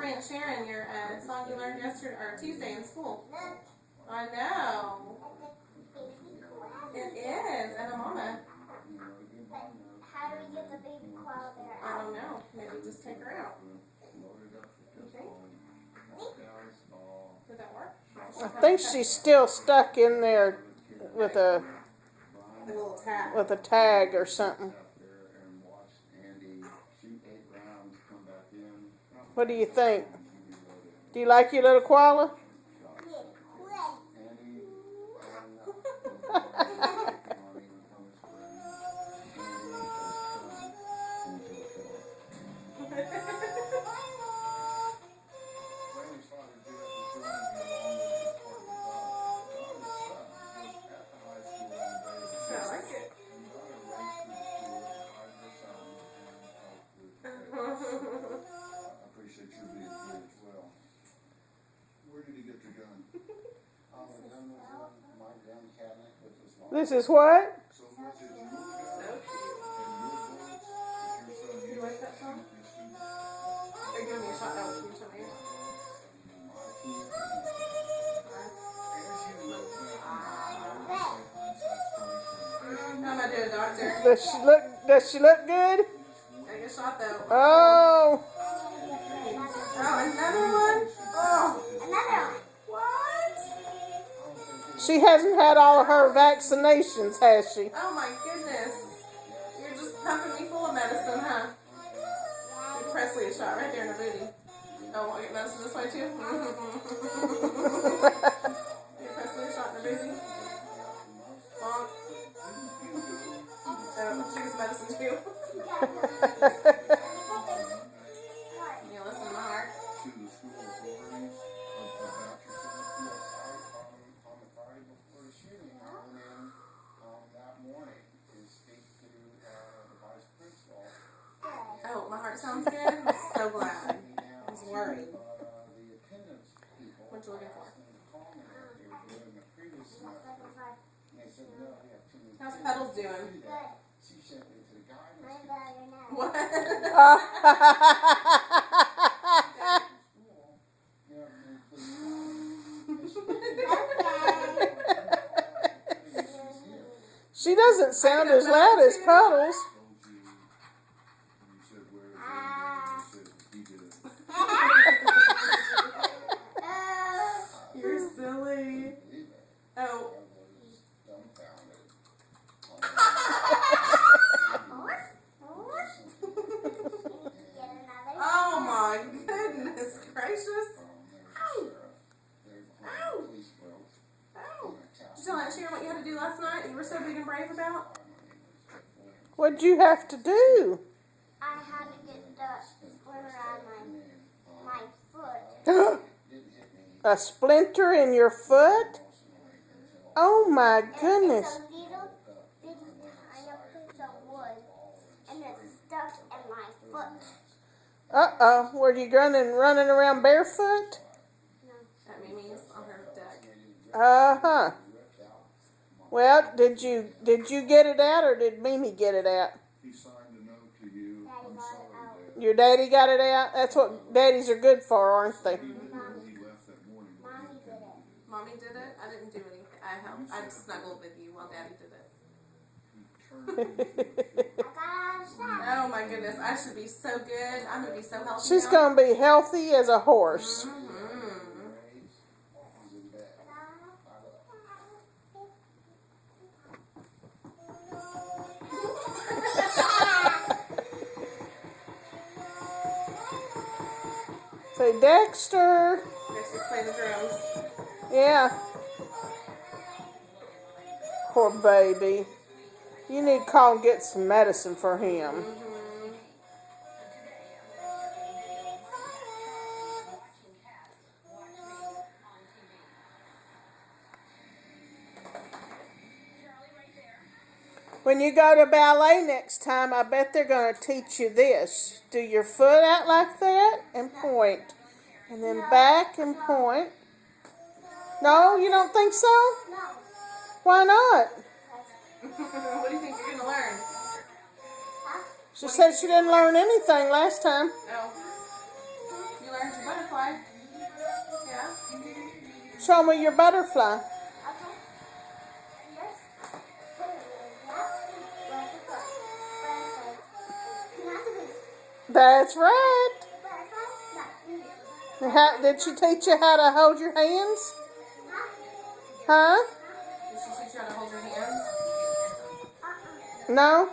Aunt Sharon your song you learned yesterday or Tuesday in school. I know. It is, and a mama. How do we get the baby koala bear I out? don't know. Maybe just take her out. You think? Did that work? I think she's still stuck in there with a little tag. with a tag or something. What do you think? Do you like your little koala? I like it. Appreciate you being here as well. Where did he get the gun? The gun was in my gun cabinet with his lock. This is what? So was it your gun? So cute. And your bullets? Is your son You like that song? They're giving me a shot now. Can you show me yours? How am I doing, doctor? Does she look good? Take a shot though. Oh, Oh, another one? Oh, Another one. what? she hasn't had all of her vaccinations, has she? Oh my goodness. You're just pumping me full of medicine, huh? Give Presley a shot right there in the booty. Oh, want your medicine this way too? Give Presley a shot in the booty. Bonk. Oh, she gets medicine too. You listen to my heart. to the school authorities about yourself? Yes, on the Friday before the shooting, I went in that morning to speak to the vice principal. Oh, my heart sounds good. I'm so glad. I was worried. The attendance people. What you looking for? asked them to call me like they were doing the previous semester. And they said, no, we have too many How's kids Petals to doing? do that. She sent me to the guidance My counselor. better now. What? She doesn't sound as loud as Puddles. You're silly. Oh. Oh my goodness gracious. Ow. Ow. Ow. Did you tell Aunt Sharon what you had to do last night and you were so big and brave about? What'd you have to do? I had to get the splinter out of my foot. A splinter in your foot? Oh my goodness. It's a little bitty tiny piece of wood, and it's stuck in my foot. Uh-oh. Were you running around barefoot? At Mimi's on her deck. Uh-huh. Well, did you get it out or did Mimi get it out? He signed a note to you. Daddy I'm got it sorry, out. Dad. Your daddy got it out? That's what daddies are good for, aren't they? He left that morning. Mommy did it. Mommy did it? I didn't do anything. I helped. I snuggled with you while Daddy did it. I got out of shower. Oh my goodness. I should be so good. I'm going to be so healthy She's now. going to be healthy as a horse. Mhm. Say, Dexter. Let's just play the drums. Yeah. Poor baby. You need to call and get some medicine for him. Mhm. When you go to ballet next time, I bet they're going to teach you this. Do your foot out like that and point. And then back and point. No, you don't think so? No. Why not? What do you think you're going to learn? She said she didn't learn anything last time. Oh. You learned your butterfly. Show me your butterfly. Okay. Yes. Put it in that. Where's the foot? Where's the... Not the beast. That's right. The butterfly? Not How, did she teach you how to hold your hands? Huh? Did she teach you how to hold your hands? No?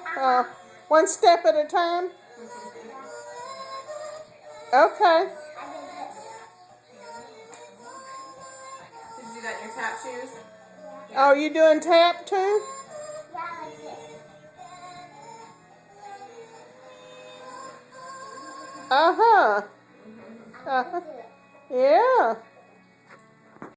One step at a time? Okay. I did this. Did you do that in your tap shoes? Oh, you doing tap too? Yeah, like this. Uh-huh. I did it. Yeah?